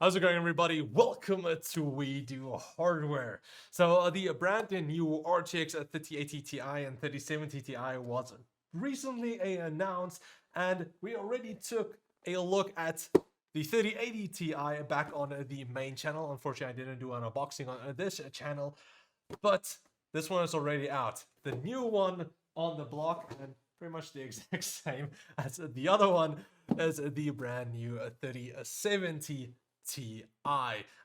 How's it going, everybody? Welcome to We Do Hardware. So the brand new RTX 3080 Ti and 3070 Ti was recently announced, and we already took a look at the 3080 Ti back on the main channel. Unfortunately, I didn't do an unboxing on this channel, but this one is already out. The new one on the block, and pretty much the exact same as the other one, is the brand new 3070 Ti.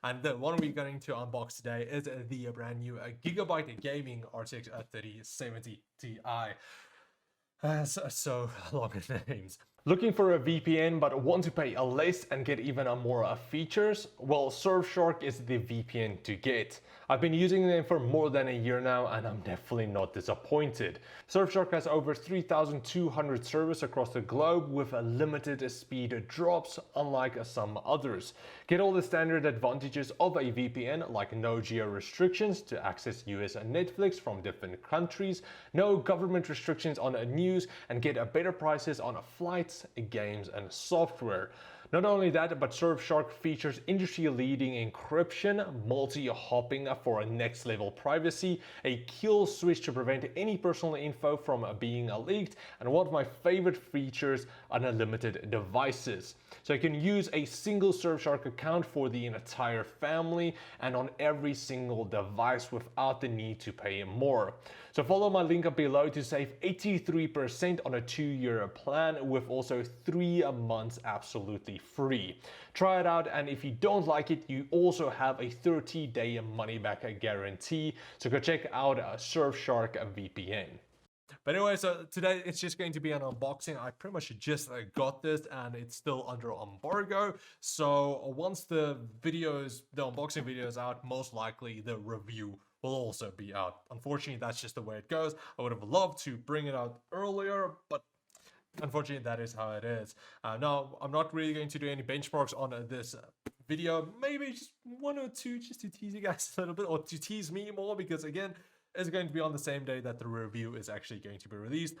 And the one we're going to unbox today is the brand new Gigabyte Gaming RTX 3070 Ti. So long names. Looking for a VPN but want to pay less and get even more features? Well, Surfshark is the VPN to get. I've been using them for more than a year now and I'm definitely not disappointed. Surfshark has over 3,200 servers across the globe with limited speed drops, unlike some others. Get all the standard advantages of a VPN, like no geo restrictions to access US Netflix from different countries, no government restrictions on news, and get better prices on flights, games, and software. Not only that, but Surfshark features industry-leading encryption, multi-hopping for a next-level privacy, a kill switch to prevent any personal info from being leaked, and one of my favorite features, unlimited devices. So you can use a single Surfshark account for the entire family and on every single device without the need to pay more. So follow my link up below to save 83% on a 2-year plan with also 3 months absolutely free. Try it out, and if you don't like it, you also have a 30-day money-back guarantee. So go check out Surfshark VPN. But anyway, so today it's just going to be an unboxing. I pretty much just got this and it's still under embargo. So once the unboxing video is out, most likely the review will also be out. Unfortunately, that's just the way it goes. I would have loved to bring it out earlier, but unfortunately, that is how it is. Now, I'm not really going to do any benchmarks on this video. Maybe just 1 or 2 just to tease you guys a little bit, or to tease me more, because again, it's going to be on the same day that the review is actually going to be released.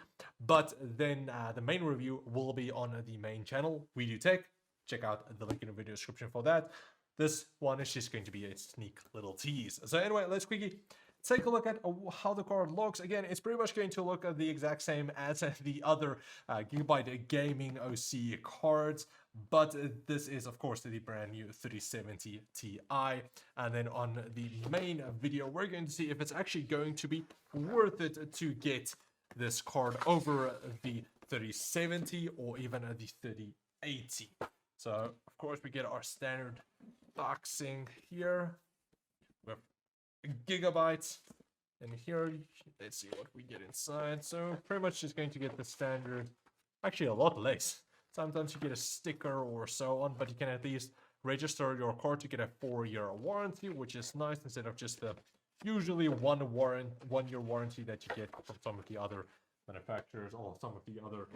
But then the main review will be on the main channel, WeDoTech. Check out the link in the video description for that. This one is just going to be a sneak little tease. So anyway, let's quickly take a look at how the card looks. Again, it's pretty much going to look the exact same as the other Gigabyte Gaming OC cards, but this is, of course, the brand new 3070 Ti. And then on the main video, we're going to see if it's actually going to be worth it to get this card over the 3070 or even the 3080. So, of course, we get our standard boxing here with Gigabyte, and here let's see what we get inside. So pretty much just going to get the standard, actually a lot less. Sometimes you get a sticker or so on, but you can at least register your card to get a 4-year warranty, which is nice instead of just the usually 1-year warranty that you get from some of the other manufacturers or some of the other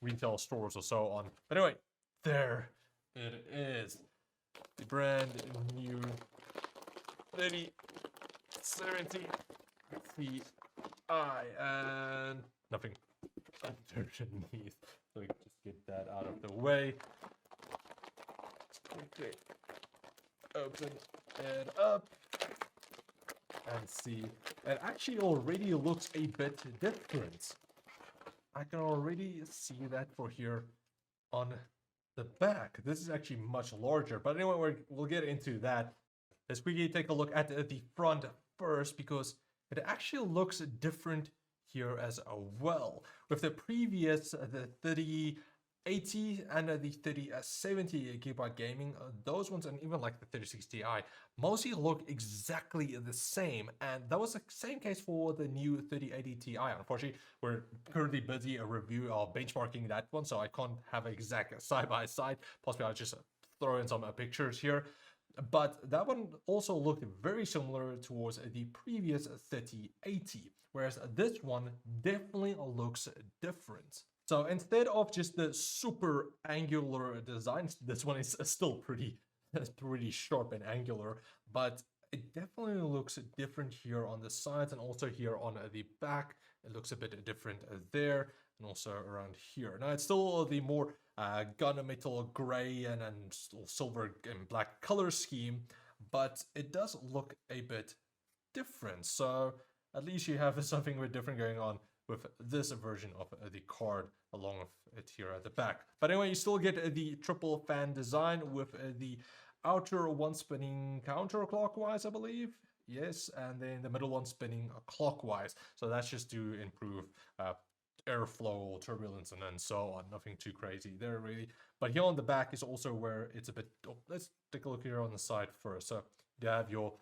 retail stores or so on. But anyway, there it is, the brand new 3070 Ti, and nothing underneath. So we can just get that out of the way. Okay, open it up and see. It actually already looks a bit different. I can already see that for here on the back. This is actually much larger, but anyway, we'll get into that. Let's quickly take a look at the front first, because it actually looks different here as well. With the previous, the 3080 and the 3070 Gigabyte Gaming, those ones, and even like the 3060 Ti, mostly look exactly the same. And that was the same case for the new 3080 Ti. Unfortunately, we're currently busy benchmarking that one, so I can't have an exact side-by-side. Possibly I'll just throw in some pictures here. But that one also looked very similar towards the previous 3080, whereas this one definitely looks different. So instead of just the super angular designs, this one is still pretty sharp and angular, but it definitely looks different here on the sides and also here on the back. It looks a bit different there. and also around here. Now it's still the more gunmetal gray and silver and black color scheme, but it does look a bit different. So at least you have something a bit different going on with this version of the card along with it here at the back. But anyway, you still get the triple fan design with the outer one spinning counterclockwise, I believe. Yes, and then the middle one spinning clockwise. So that's just to improve airflow, turbulence, and so on. Nothing too crazy there, really. But here on the back is also where it's a bit... Oh, let's take a look here on the side first. So you have your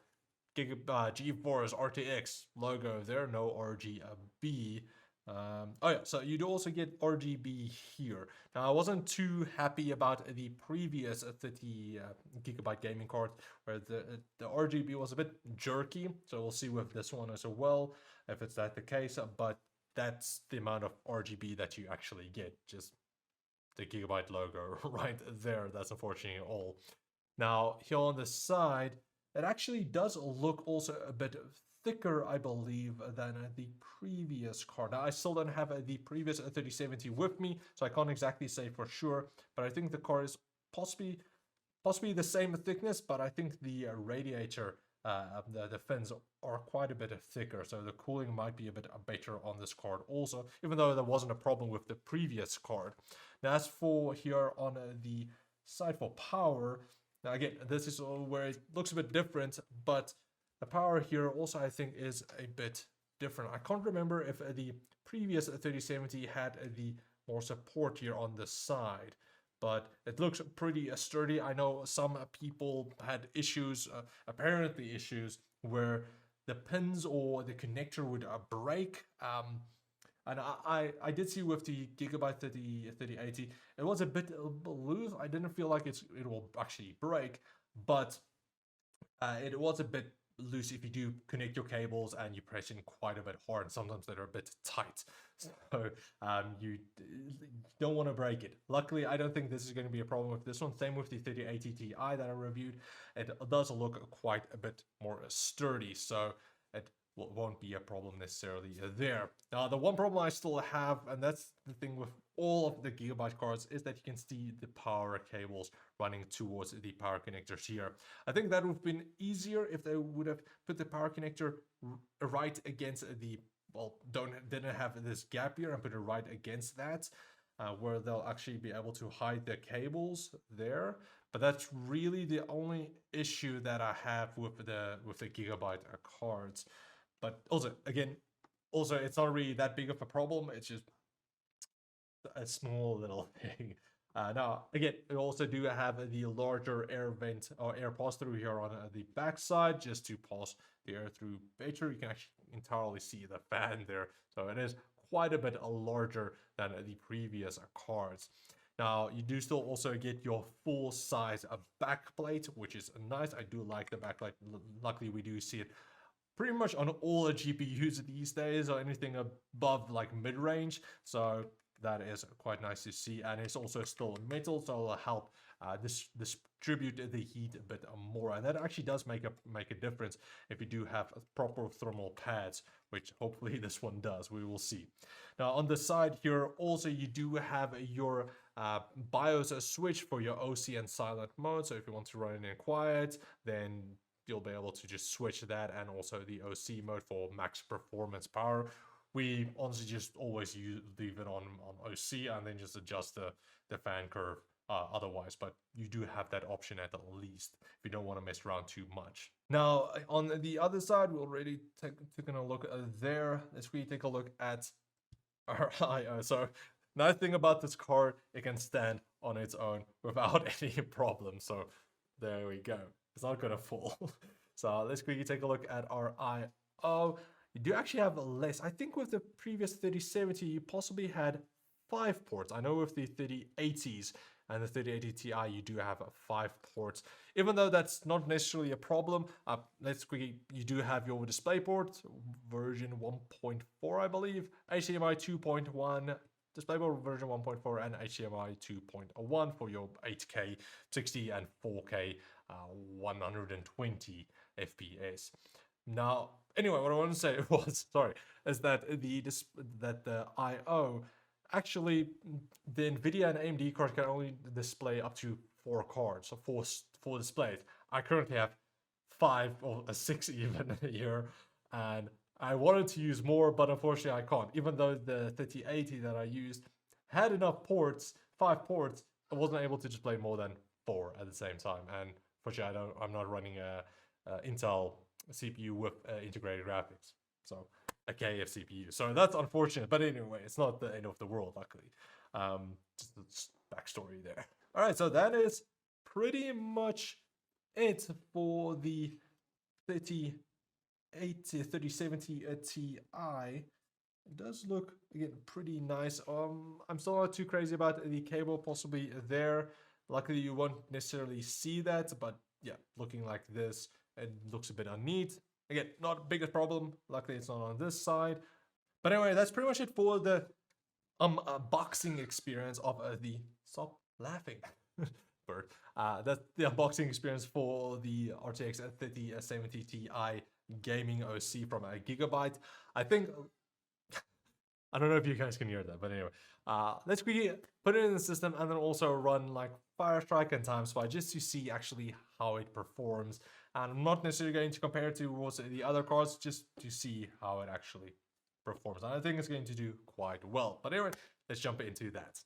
GeForce RTX logo there, no RGB. Oh yeah, so you do also get RGB here. Now I wasn't too happy about the previous 30 gigabyte gaming card where the RGB was a bit jerky. So we'll see with this one as well if it's that the case. But that's the amount of RGB that you actually get, just the Gigabyte logo right there. That's unfortunately all. Now here on the side, it actually does look also a bit thicker, I believe, than the previous card. Now, I still don't have the previous 3070 with me, so I can't exactly say for sure, but I think the card is possibly the same thickness, but I think the radiator, the fins are quite a bit thicker, so the cooling might be a bit better on this card also, even though there wasn't a problem with the previous card. Now, as for here on the side for power, now again, this is where it looks a bit different, but the power here also I think is a bit different. I can't remember if the previous 3070 had the more support here on the side, but it looks pretty sturdy. I know some people had issues, apparently issues, where the pins or the connector would break. And I did see with the Gigabyte 3080, it was a bit loose. I didn't feel like it will actually break, but it was a bit loose if you do connect your cables and you press in quite a bit hard. Sometimes they're a bit tight, so you don't want to break it. Luckily, I don't think this is going to be a problem with this one. Same with the 3080 Ti that I reviewed. It does look quite a bit more sturdy, so it won't be a problem necessarily there. Now, the one problem I still have, and that's the thing with all of the Gigabyte cards, is that you can see the power cables running towards the power connectors here. I think that would have been easier if they would have put the power connector right against the, well, didn't have this gap here and put it right against that, where they'll actually be able to hide the cables there. But that's really the only issue that I have with the Gigabyte cards. But also, again, it's not really that big of a problem. It's just a small little thing. Now, again, we also do have the larger air vent or air pass through here on the back side, just to pass the air through better. You can actually entirely see the fan there. So it is quite a bit larger than the previous cards. Now, you do still also get your full size backplate, which is nice. I do like the backplate. Luckily, we do see it pretty much on all the GPUs these days, or anything above like mid-range. So that is quite nice to see, and it's also still metal, so it'll help distribute the heat a bit more, and that actually does make a difference if you do have proper thermal pads, which hopefully this one does. We will see. Now on the side here also you do have your BIOS switch for your OC and silent mode, so if you want to run it in quiet, then you'll be able to just switch that, and also the OC mode for max performance power. We honestly just always leave it on OC and then just adjust the fan curve otherwise, but you do have that option at least if you don't want to mess around too much. Now on the other side, we'll already taking a look there. Let's really take a look at our IO. So nice thing about this card, it can stand on its own without any problem. So there we go. It's not gonna fall. So let's quickly take a look at our I/O. You do actually have less. I think with the previous 3070, you possibly had 5 ports. I know with the 3080s and the 3080 Ti, you do have 5 ports. Even though that's not necessarily a problem, let's quickly, you do have your DisplayPort version 1.4, I believe, HDMI 2.1, DisplayPort version 1.4, and HDMI 2.1 for your 8K 60 and 4K 120 FPS. Now, anyway, what I want to say is that the I/O actually, the NVIDIA and AMD cards can only display up to 4 cards, so four displays. I currently have 5 or 6 even here, and I wanted to use more, but unfortunately I can't. Even though the 3080 that I used had enough ports, 5 ports, I wasn't able to display more than 4 at the same time. And fortunately, I'm not running a Intel CPU with integrated graphics, so a KF CPU. So that's unfortunate, but anyway, it's not the end of the world, luckily. Just backstory there. All right, so that is pretty much it for the 3070 Ti. It does look, again, pretty nice. I'm still not too crazy about the cable possibly there. Luckily, you won't necessarily see that, but yeah, looking like this, it looks a bit unneat. Again, not biggest problem. Luckily, it's not on this side. But anyway, that's pretty much it for the unboxing experience of the... Stop laughing, bird. That's the unboxing experience for the RTX 3070 Ti gaming OC from Gigabyte. I think... I don't know if you guys can hear that, but anyway. Let's quickly put it in the system and then also run like Surfshark and TimeSpy just to see actually how it performs. And I'm not necessarily going to compare it to the other cards, just to see how it actually performs. And I think it's going to do quite well. But anyway, let's jump into that.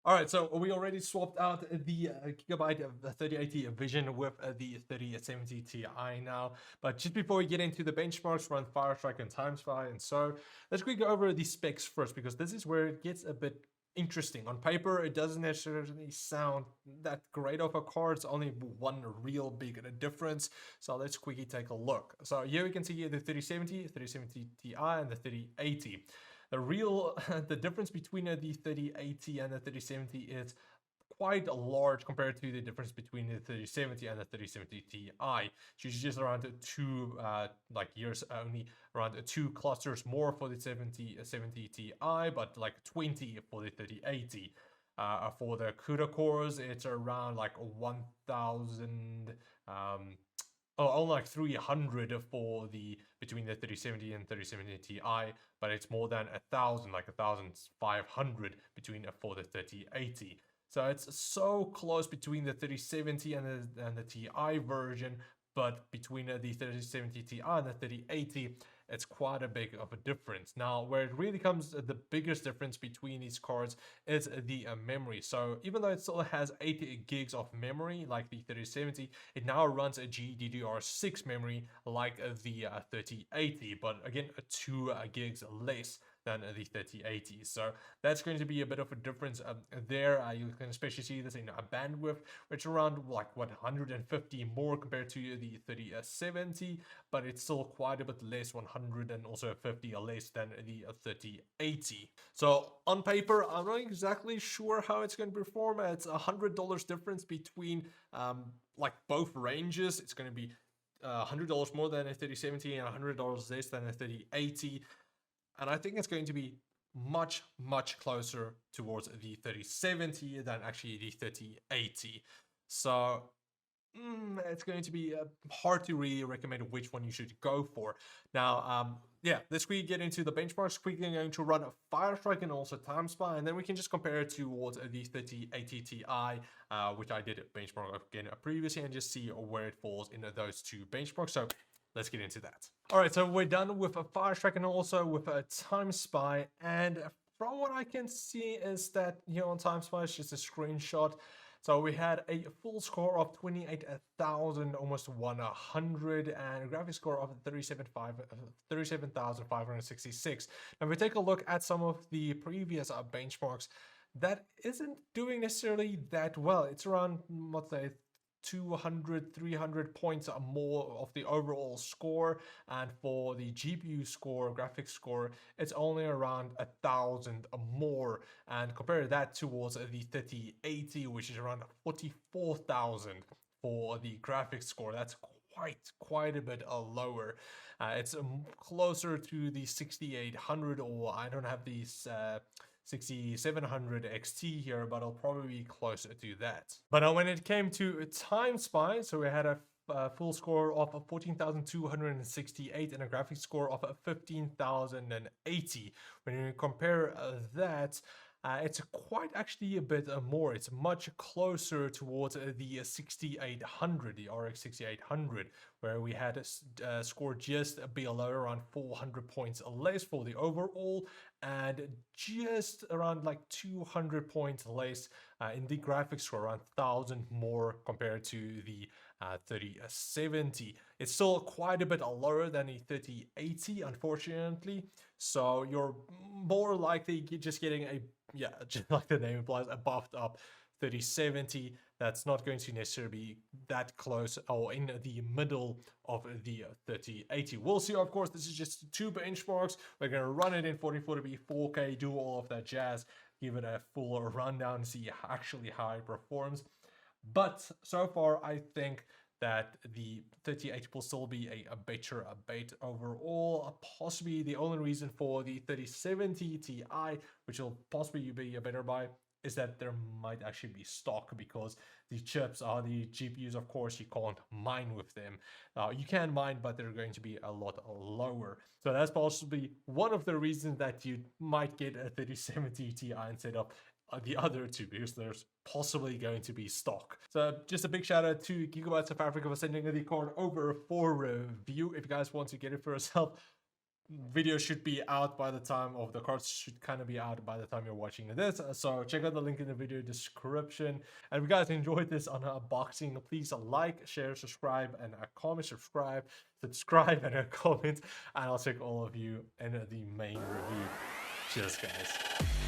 All right, so we already swapped out the Gigabyte of the 3080 Vision with the 3070 Ti now. But just before we get into the benchmarks, run Surfshark and TimeSpy, and so let's quickly go over the specs first, because this is where it gets a bit interesting. On paper, it doesn't necessarily sound that great of a card. It's only one real big difference. So let's quickly take a look. So here we can see the 3070, 3070 Ti, and the 3080. The difference between the 3080 and the 3070 is quite large compared to the difference between the 3070 and the 3070 Ti. It's just around 2 years, only around 2 clusters more for the 70 Ti, but like 20 for the 3080. For the CUDA cores, it's around like 1,000. Only like 300 for the between the 3070 and 3070 Ti, but it's more than 1,000, like 1,500 between for the 3080. So it's so close between the 3070 and the Ti version, but between the 3070 Ti and the 3080, it's quite a big of a difference. Now, where it really comes, the biggest difference between these cards is the memory. So even though it still has 8 gigs of memory, like the 3070, it now runs a GDDR6 memory like the 3080, but again, 2 gigs less than the 3080. So that's going to be a bit of a difference there. You can especially see this in a bandwidth, which is around like 150 more compared to the 3070, but it's still quite a bit less, 100 and also 50 less than the 3080. So on paper, I'm not exactly sure how it's going to perform. It's $100 difference between like both ranges. It's going to be $100 more than a 3070 and $100 less than a 3080. And I think it's going to be much, much closer towards the 3070 than actually the 3080. So it's going to be hard to really recommend which one you should go for. Now, yeah, let's quickly get into the benchmarks. Quickly going to run a Surfshark and also TimeSpy, and then we can just compare it towards the 3080 Ti, which I did benchmark again previously, and just see where it falls in those two benchmarks. So let's get into that. All right, so we're done with a Surfshark and also with a TimeSpy, and from what I can see is that here on TimeSpy, it's just a screenshot. So we had a full score of 28,000, almost 100, and a graphics score of 37,566. Now, if we take a look at some of the previous benchmarks, that isn't doing necessarily that well. It's around, let's say, 200, 300 points more of the overall score, and for the GPU score, graphics score, it's only around 1,000 more, and compare that towards the 3080, which is around 44,000 for the graphics score. That's quite a bit lower. It's closer to the 6800, or I don't have these 6700 XT here, but I'll probably be closer to that. But when it came to TimeSpy, so we had a full score of 14,268 and a graphics score of 15,080. When you compare that, it's quite actually a bit more. It's much closer towards the 6800, the RX 6800, where we had a score just below around 400 points less for the overall, and just around like 200 points less in the graphics score, around 1,000 more compared to the 3070. It's still quite a bit lower than the 3080, unfortunately. So you're more likely just getting a, yeah, just like the name implies, a buffed up 3070 that's not going to necessarily be that close or in the middle of the 3080. We'll see. Of course, this is just 2 benchmarks. We're going to run it in 4040p 4K, do all of that jazz, give it a full rundown, see actually how it performs. But so far, I think that the 3080 will still be a better bet overall. Possibly the only reason for the 3070 Ti, which will possibly be a better buy, is that there might actually be stock, because the chips are the GPUs, of course, you can't mine with them. You can mine, but they're going to be a lot lower. So that's possibly one of the reasons that you might get a 3070 Ti instead of the other two, because there's possibly going to be stock. So just a big shout out to Gigabyte South Africa for sending the card over for review. If you guys want to get it for yourself, video should be out by the time of the cards, should kind of be out by the time you're watching this. So check out the link in the video description. And if you guys enjoyed this unboxing, please like, share, subscribe, and a comment. Subscribe and a comment, and I'll check all of you in the main review. Cheers, guys.